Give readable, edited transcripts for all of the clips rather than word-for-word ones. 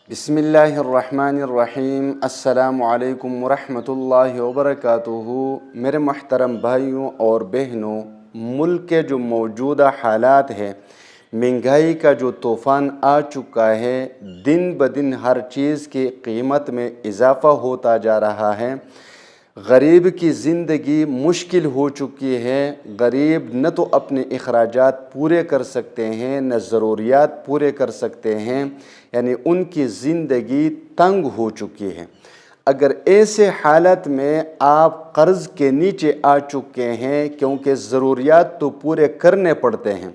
بسم اللہ الرحمن الرحیم۔ السلام علیکم ورحمۃ اللہ وبرکاتہ۔ میرے محترم بھائیوں اور بہنوں، ملک کے جو موجودہ حالات ہیں، مہنگائی کا جو طوفان آ چکا ہے، دن بدن ہر چیز کی قیمت میں اضافہ ہوتا جا رہا ہے۔ غریب کی زندگی مشکل ہو چکی ہے۔ غریب نہ تو اپنے اخراجات پورے کر سکتے ہیں، نہ ضروریات پورے کر سکتے ہیں، یعنی ان کی زندگی تنگ ہو چکی ہے۔ اگر ایسے حالت میں آپ قرض کے نیچے آ چکے ہیں، کیونکہ ضروریات تو پورے کرنے پڑتے ہیں،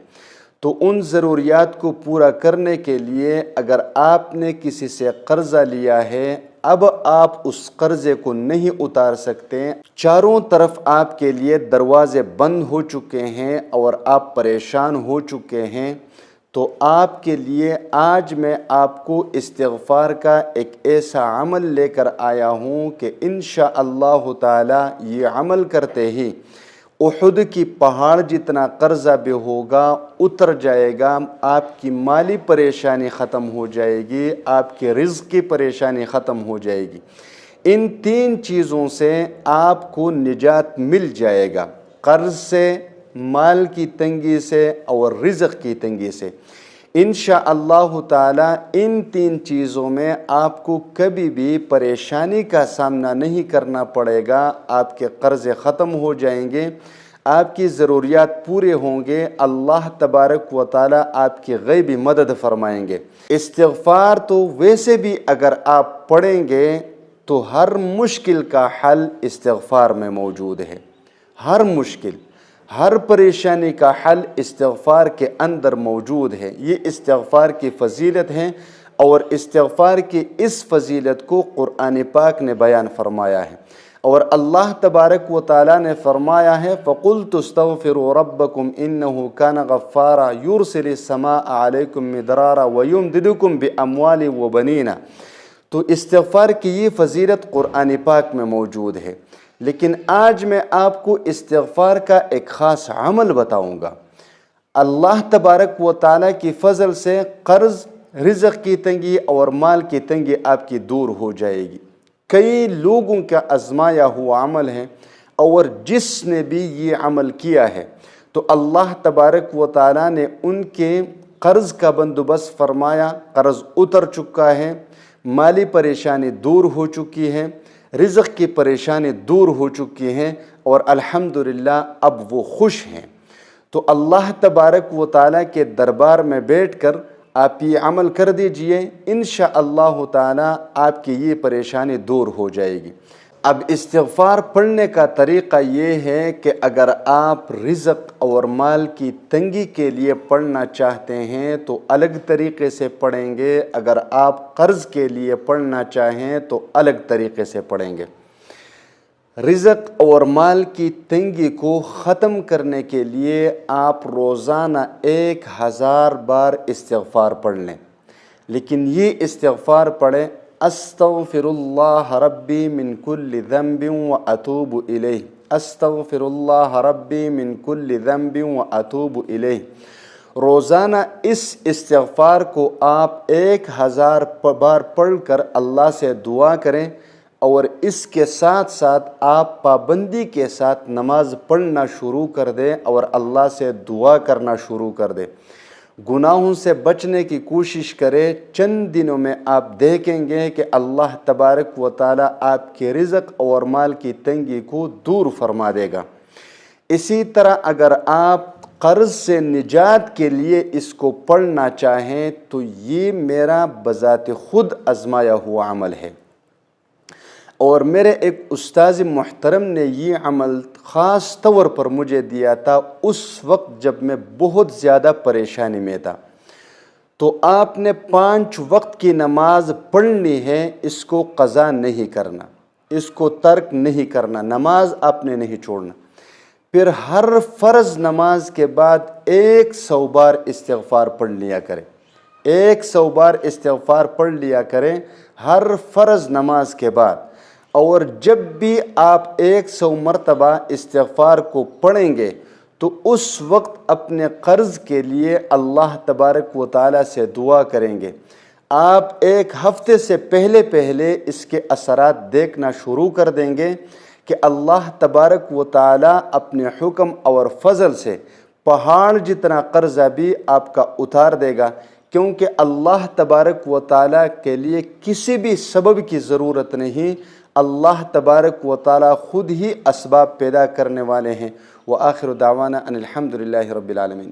تو ان ضروریات کو پورا کرنے کے لیے اگر آپ نے کسی سے قرضہ لیا ہے، اب آپ اس قرضے کو نہیں اتار سکتے، چاروں طرف آپ کے لیے دروازے بند ہو چکے ہیں اور آپ پریشان ہو چکے ہیں، تو آپ کے لیے آج میں آپ کو استغفار کا ایک ایسا عمل لے کر آیا ہوں کہ انشاءاللہ تعالی یہ عمل کرتے ہی احد کی پہاڑ جتنا قرضہ بھی ہوگا اتر جائے گا، آپ کی مالی پریشانی ختم ہو جائے گی، آپ کے رزق کی پریشانی ختم ہو جائے گی۔ ان تین چیزوں سے آپ کو نجات مل جائے گا، قرض سے، مال کی تنگی سے اور رزق کی تنگی سے۔ انشاءاللہ تعالی ان تین چیزوں میں آپ کو کبھی بھی پریشانی کا سامنا نہیں کرنا پڑے گا، آپ کے قرض ختم ہو جائیں گے، آپ کی ضروریات پورے ہوں گے، اللہ تبارک و تعالی آپ کی غیبی مدد فرمائیں گے۔ استغفار تو ویسے بھی اگر آپ پڑھیں گے تو ہر مشکل کا حل استغفار میں موجود ہے۔ ہر مشکل، ہر پریشانی کا حل استغفار کے اندر موجود ہے۔ یہ استغفار کی فضیلت ہے، اور استغفار کی اس فضیلت کو قرآن پاک نے بیان فرمایا ہے، اور اللہ تبارک و تعالی نے فرمایا ہے فَقُلْتُ اسْتَغْفِرُوا رَبَّكُمْ إِنَّهُ كَانَ غَفَّارًا يُرْسِلِ السَّمَاءَ عَلَيْكُمْ مِدْرَارًا وَيُمْدِدْكُمْ بِأَمْوَالٍ وَبَنِينَ۔ تو استغفار کی یہ فضیلت قرآن پاک میں موجود ہے، لیکن آج میں آپ کو استغفار کا ایک خاص عمل بتاؤں گا۔ اللہ تبارک و تعالیٰ کی فضل سے قرض، رزق کی تنگی اور مال کی تنگی آپ کی دور ہو جائے گی۔ کئی لوگوں کا آزمایا ہوا عمل ہے، اور جس نے بھی یہ عمل کیا ہے تو اللہ تبارک و تعالیٰ نے ان کے قرض کا بندوبست فرمایا، قرض اتر چکا ہے، مالی پریشانی دور ہو چکی ہے، رزق کی پریشانی دور ہو چکی ہیں، اور الحمدللہ اب وہ خوش ہیں۔ تو اللہ تبارک و تعالیٰ کے دربار میں بیٹھ کر آپ یہ عمل کر دیجئے، انشاءاللہ تعالیٰ آپ کی یہ پریشانی دور ہو جائے گی۔ اب استغفار پڑھنے کا طریقہ یہ ہے کہ اگر آپ رزق اور مال کی تنگی کے لیے پڑھنا چاہتے ہیں تو الگ طریقے سے پڑھیں گے، اگر آپ قرض کے لیے پڑھنا چاہیں تو الگ طریقے سے پڑھیں گے۔ رزق اور مال کی تنگی کو ختم کرنے کے لیے آپ روزانہ 1000 بار استغفار پڑھ لیں، لیکن یہ استغفار پڑھیں استغفر اللہ ربی من کل ذنب واتوب الیہ، استغفر اللہ ربی من کل ذنب واتوب الیہ۔ روزانہ اس استغفار کو آپ 1000 بار پڑھ کر اللہ سے دعا کریں، اور اس کے ساتھ ساتھ آپ پابندی کے ساتھ نماز پڑھنا شروع کر دیں اور اللہ سے دعا کرنا شروع کر دیں۔ گناہوں سے بچنے کی کوشش کریں، چند دنوں میں آپ دیکھیں گے کہ اللہ تبارک و تعالی آپ کے رزق اور مال کی تنگی کو دور فرما دے گا۔ اسی طرح اگر آپ قرض سے نجات کے لیے اس کو پڑھنا چاہیں تو یہ میرا بذات خود آزمایا ہوا عمل ہے، اور میرے ایک استاذ محترم نے یہ عمل خاص طور پر مجھے دیا تھا اس وقت جب میں بہت زیادہ پریشانی میں تھا۔ تو آپ نے 5 وقت کی نماز پڑھنی ہے، اس کو قضا نہیں کرنا، اس کو ترک نہیں کرنا، نماز آپ نے نہیں چھوڑنا۔ پھر ہر فرض نماز کے بعد 100 بار استغفار پڑھ لیا کریں، 100 بار استغفار پڑھ لیا کریں ہر فرض نماز کے بعد۔ اور جب بھی آپ 100 مرتبہ استغفار کو پڑھیں گے تو اس وقت اپنے قرض کے لیے اللہ تبارک و تعالیٰ سے دعا کریں گے، آپ ایک ہفتے سے پہلے اس کے اثرات دیکھنا شروع کر دیں گے کہ اللہ تبارک و تعالی اپنے حکم اور فضل سے پہاڑ جتنا قرضہ بھی آپ کا اتار دے گا، کیونکہ اللہ تبارک و تعالی کے لیے کسی بھی سبب کی ضرورت نہیں، اللہ تبارک و تعالی خود ہی اسباب پیدا کرنے والے ہیں۔ وآخر دعوانا ان الحمد للہ رب العالمین۔